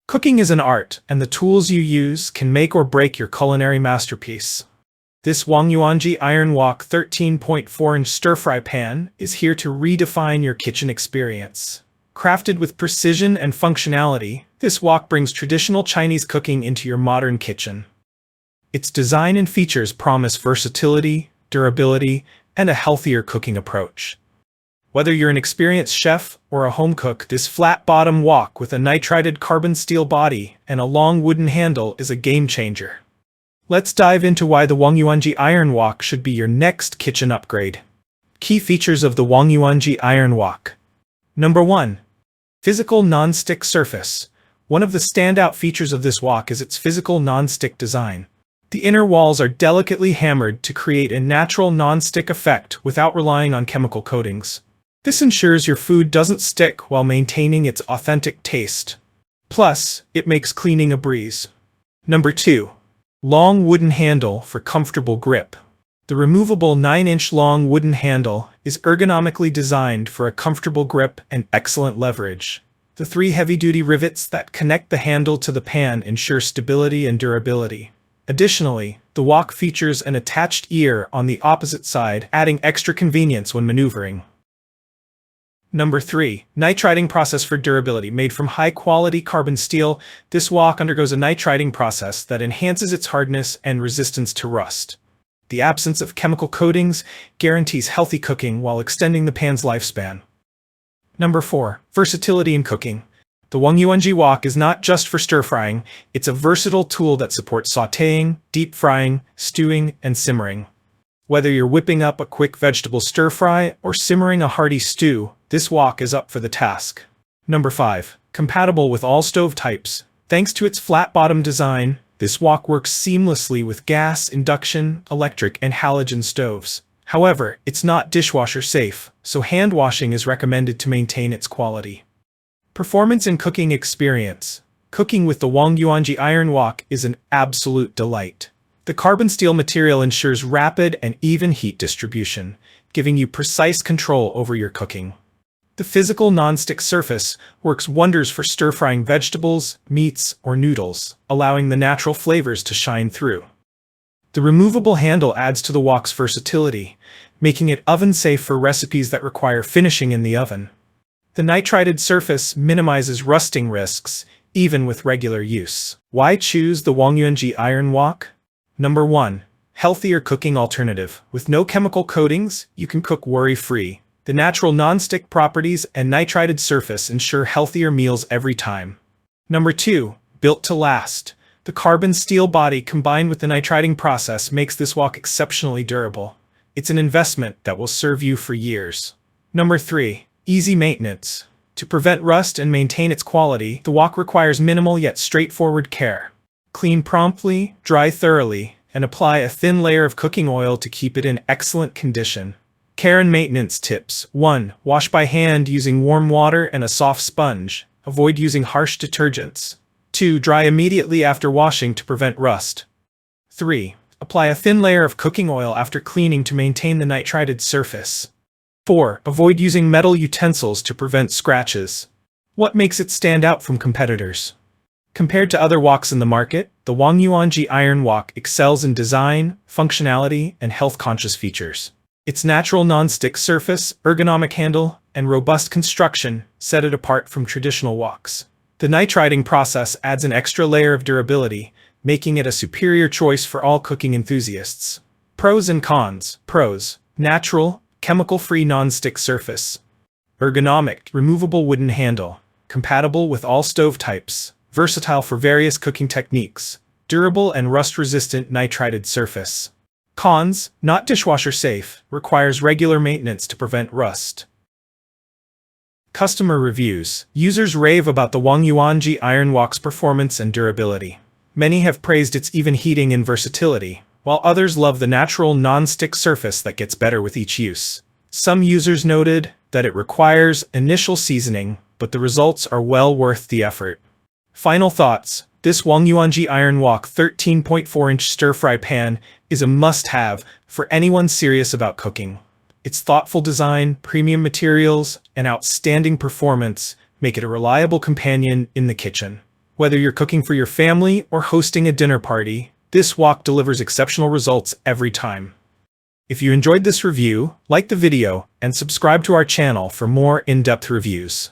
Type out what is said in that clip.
Cooking is an art, and the tools you use can make or break your culinary masterpiece. This Wangyuanji Iron Wok 13.4-inch stir-fry pan is here to redefine your kitchen experience. Crafted with precision and functionality, this wok brings traditional Chinese cooking into your modern kitchen. Its design and features promise versatility, durability, and a healthier cooking approach. Whether you're an experienced chef or a home cook, this flat-bottom wok with a nitrided carbon steel body and a long wooden handle is a game-changer. Let's dive into why the Wangyuanji Iron Wok should be your next kitchen upgrade. Key features of the Wangyuanji Iron Wok. Number 1. Physical non-stick surface. One of the standout features of this wok is its physical non-stick design. The inner walls are delicately hammered to create a natural non-stick effect without relying on chemical coatings. This ensures your food doesn't stick while maintaining its authentic taste. Plus, it makes cleaning a breeze. Number 2. Long wooden handle for comfortable grip. The removable 9-inch long wooden handle is ergonomically designed for a comfortable grip and excellent leverage. The 3 heavy-duty rivets that connect the handle to the pan ensure stability and durability. Additionally, the wok features an attached ear on the opposite side, adding extra convenience when maneuvering. Number 3. Nitriding process for durability. Made from high-quality carbon steel, this wok undergoes a nitriding process that enhances its hardness and resistance to rust. The absence of chemical coatings guarantees healthy cooking while extending the pan's lifespan. Number 4. Versatility in cooking. The Wangyuanji wok is not just for stir-frying, it's a versatile tool that supports sautéing, deep frying, stewing, and simmering. Whether you're whipping up a quick vegetable stir-fry or simmering a hearty stew, this wok is up for the task. Number 5. Compatible with all stove types. Thanks to its flat-bottom design, this wok works seamlessly with gas, induction, electric, and halogen stoves. However, it's not dishwasher safe, so hand washing is recommended to maintain its quality. Performance and cooking experience. Cooking with the Wangyuanji Iron Wok is an absolute delight. The carbon steel material ensures rapid and even heat distribution, giving you precise control over your cooking. The physical non-stick surface works wonders for stir-frying vegetables, meats, or noodles, allowing the natural flavors to shine through. The removable handle adds to the wok's versatility, making it oven-safe for recipes that require finishing in the oven. The nitrided surface minimizes rusting risks, even with regular use. Why choose the Wangyuanji Iron Wok? Number 1. Healthier cooking alternative. With no chemical coatings, you can cook worry-free. The natural non-stick properties and nitrided surface ensure healthier meals every time. Number 2. Built to last. The carbon steel body combined with the nitriding process makes this wok exceptionally durable. It's an investment that will serve you for years. Number 3. Easy maintenance. To prevent rust and maintain its quality, the wok requires minimal yet straightforward care. Clean promptly, dry thoroughly, and apply a thin layer of cooking oil to keep it in excellent condition. Care and maintenance tips. 1. Wash by hand using warm water and a soft sponge. Avoid using harsh detergents. 2. Dry immediately after washing to prevent rust. 3. Apply a thin layer of cooking oil after cleaning to maintain the nitrided surface. 4. Avoid using metal utensils to prevent scratches. What makes it stand out from competitors? Compared to other woks in the market, the Wangyuanji Iron Wok excels in design, functionality, and health-conscious features. Its natural non-stick surface, ergonomic handle, and robust construction set it apart from traditional woks. The nitriding process adds an extra layer of durability, making it a superior choice for all cooking enthusiasts. Pros and cons. Pros. Natural, chemical-free non-stick surface. Ergonomic, removable wooden handle. Compatible with all stove types. Versatile for various cooking techniques. Durable and rust-resistant nitrided surface. Cons, not dishwasher safe, requires regular maintenance to prevent rust. Customer reviews. Users rave about the Wangyuanji Iron Wok's performance and durability. Many have praised its even heating and versatility, while others love the natural non-stick surface that gets better with each use. Some users noted that it requires initial seasoning, but the results are well worth the effort. Final thoughts. This Wangyuanji Iron Wok 13.4-inch stir-fry pan is a must-have for anyone serious about cooking. Its thoughtful design, premium materials, and outstanding performance make it a reliable companion in the kitchen. Whether you're cooking for your family or hosting a dinner party, this wok delivers exceptional results every time. If you enjoyed this review, like the video and subscribe to our channel for more in-depth reviews.